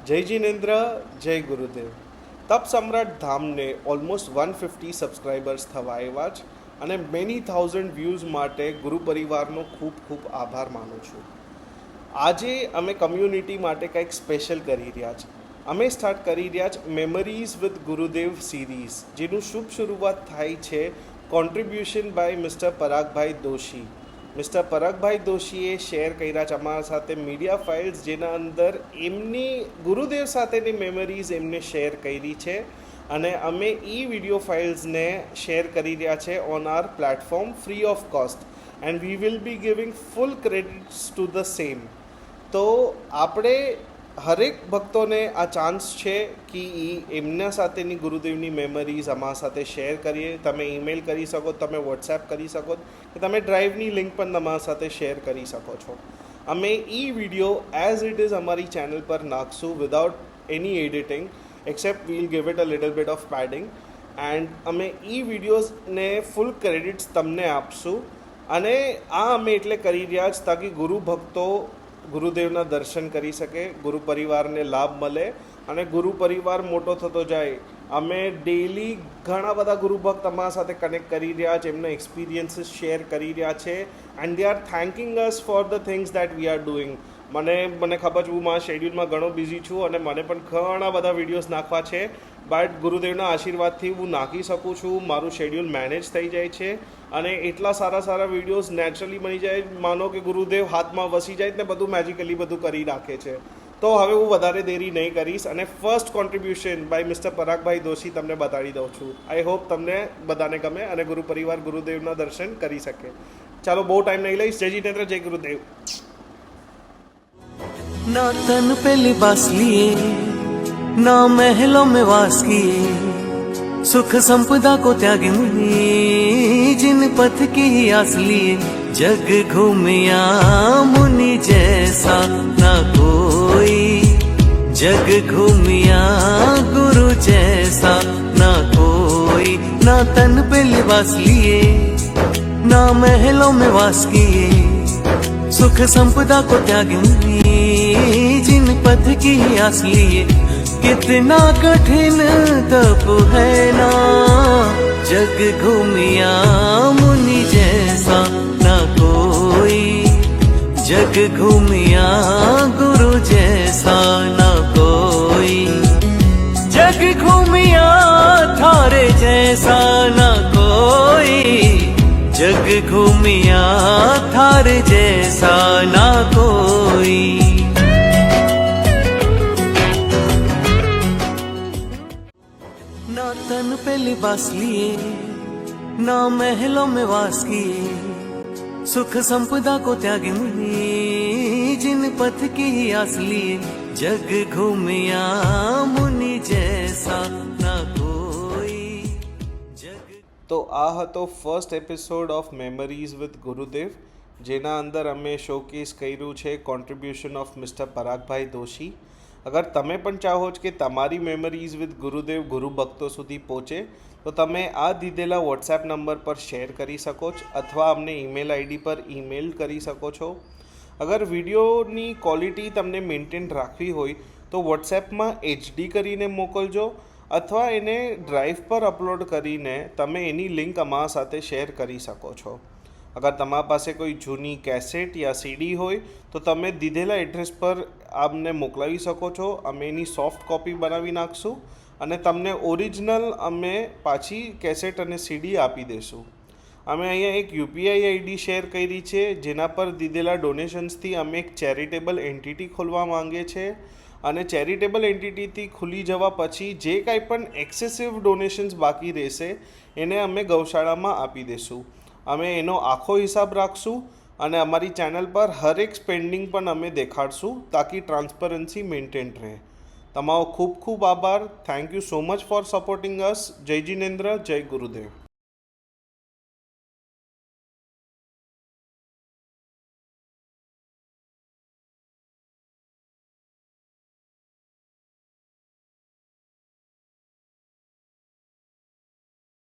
જય જિનેન્દ્ર, જય ગુરુદેવ. તપ સમ્રાટ ધામને ઓલમોસ્ટ 150 સબસ્ક્રાઈબર્સ થવા આવ્યા છે અને મેની થાઉઝન્ડ વ્યૂઝ માટે ગુરુ પરિવારનો ખૂબ ખૂબ આભાર માનું છું. આજે અમે કમ્યુનિટી માટે કંઈક સ્પેશિયલ કરી રહ્યા છે. અમે સ્ટાર્ટ કરી રહ્યા છે મેમરીઝ વિથ ગુરુદેવ સિરીઝ, જેનું શુભ શરૂઆત થાય છે contribution by mister Paragbhai Doshi. Mister Paragbhai દોશીએ શેર કર્યા છે અમારા સાથે મીડિયા ફાઇલ્સ, જેના અંદર એમની ગુરુદેવ સાથેની મેમરીઝ એમને શેર કરી છે અને અમે વિડીયો ફાઇલ્સને શેર કરી રહ્યા છે on our platform free of cost and we will be giving full credits to the same. તો આપણે હરેક ભક્તોને આ ચાન્સ છે કે એમના સાથેની ગુરુદેવની મેમરીઝ અમારા સાથે શેર કરીએ. તમે ઈમેલ કરી શકો, તમે વોટ્સએપ કરી શકો કે તમે ડ્રાઈવની લિંક પણ તમારા સાથે શેર કરી શકો છો. અમે વિડીયો એઝ ઇટ ઇઝ અમારી ચેનલ પર નાખશું without any editing, except we'll give it a little bit of padding એન્ડ અમે વિડીયોઝને ફૂલ ક્રેડિટ્સ તમને આપશું. અને આ અમે એટલે કરી રહ્યા જ તાકી ગુરુ ભક્તો ગુરુદેવના દર્શન કરી શકે, ગુરુ પરિવારને લાભ મળે અને ગુરુ પરિવાર મોટો થતો જાય. અમે ડેલી ઘણા બધા ગુરુ ભક્ત અમારા સાથે કનેક્ટ કરી રહ્યા છે, એમના એક્સપિરિયન્સીસ શેર કરી રહ્યા છે and they are થેન્કિંગ us for the things that we are doing. મને ખબર છે, હું મારા શેડ્યુલમાં ઘણો બિઝી છું અને મને પણ ઘણા બધા વિડીયોઝ નાખવા છે, બટ ગુરુદેવના આશીર્વાદથી હું નાખી શકું છું. મારું શેડ્યુલ મેનેજ થઈ જાય છે અને એટલા સારા વિડીયોઝ નેચરલી બની જાય, માનો કે ગુરુદેવ હાથમાં વસી જાય ને બધું મેજિકલી બધું કરી રાખે છે. તો હવે હું વધારે દેરી નહીં કરીશ અને first contribution by mister Paragbhai Doshi તમને બતાવી દઉં છું. આઈ હોપ તમને બધાને ગમે અને ગુરુ પરિવાર ગુરુદેવના દર્શન કરી શકે. ચાલો, બહુ ટાઈમ નહીં લઈશ. જય જિનેન્દ્ર, જય ગુરુદેવ. ना तन पे लिबास लिए, ना महलों में वास किए, सुख संपदा को त्यागी मुनि, जिन पथ की ही आस लिए, जग घूमिया मुनि जैसा ना कोई, जग घूमिया गुरु जैसा ना कोई. ना तन पे लिबास लिए, ना महलों में वास किए, सुख संपदा को त्यागी मुनि, जिन पथ की आस लिए. कितना कठिन तप है ना, जग घूमिया मुनि जैसा ना कोई, जग घूमिया गुरु जैसा ना कोई, जग घूमिया थारे जैसा ना कोई, जग घूमिया थार जैसा ना कोई. ना तन पे लिबास लिए, ना महलों में वास किए, सुख संपदा को त्यागी मुनि, जिन पथ की आस लिए, जग घूमिया मुनि जैसा ना कोई, जग. તો આ હતો first episode of memories with Gurudev, જેના અંદર અમે શોકેસ કર્યું છે contribution of mister Paragbhai Doshi. અગર તમે પણ ચાહો છો કે તમારી મેમરીઝ વિથ ગુરુદેવ ગુરુ ભક્તો સુધી પહોંચે તો તમે આ દીધેલા વોટ્સએપ નંબર પર શેર કરી શકો છો અથવા અમને ઈમેલ આઈડી પર ઈમેલ કરી શકો છો. અગર વિડીયોની ક્વોલિટી તમને મેન્ટેન રાખવી હોય તો વોટ્સએપમાં HD કરીને મોકલજો અથવા એને ડ્રાઈવ પર અપલોડ કરીને તમે એની લિંક અમારા સાથે શેર કરી શકો છો. અગર તમારા પાસે કોઈ જૂની કેસેટ યા CD હોય તો તમે દીધેલા એડ્રેસ પર અમને મોકલાવી શકો છો. અમે એની સોફ્ટ કોપી બનાવી નાખશું અને તમને ઓરિજિનલ અમે પાછી કેસેટ અને CD આપી દઈશું. અમે અહીંયા એક UPI ID શેર કરી છે, જેના પર દીધેલા ડોનેશન્સથી અમે એક ચેરિટેબલ એન્ટિટી ખોલવા માંગીએ છીએ અને ચેરિટેબલ એન્ટિટીથી ખુલી જવા પછી જે કાંઈ પણ એક્સેસિવ ડોનેશન્સ બાકી રહેશે એને અમે ગૌશાળામાં આપી દઈશું. અમે એનો આખો હિસાબ રાખશું અને અમારી ચેનલ પર હરેક સ્પેન્ડિંગ પણ અમે દેખાડશું તાકી ટ્રાન્સપરન્સી મેન્ટેન રહે. તમારો ખૂબ ખૂબ આભાર. Thank you so much for supporting us. જય જિનેન્દ્ર, જય ગુરુદેવ.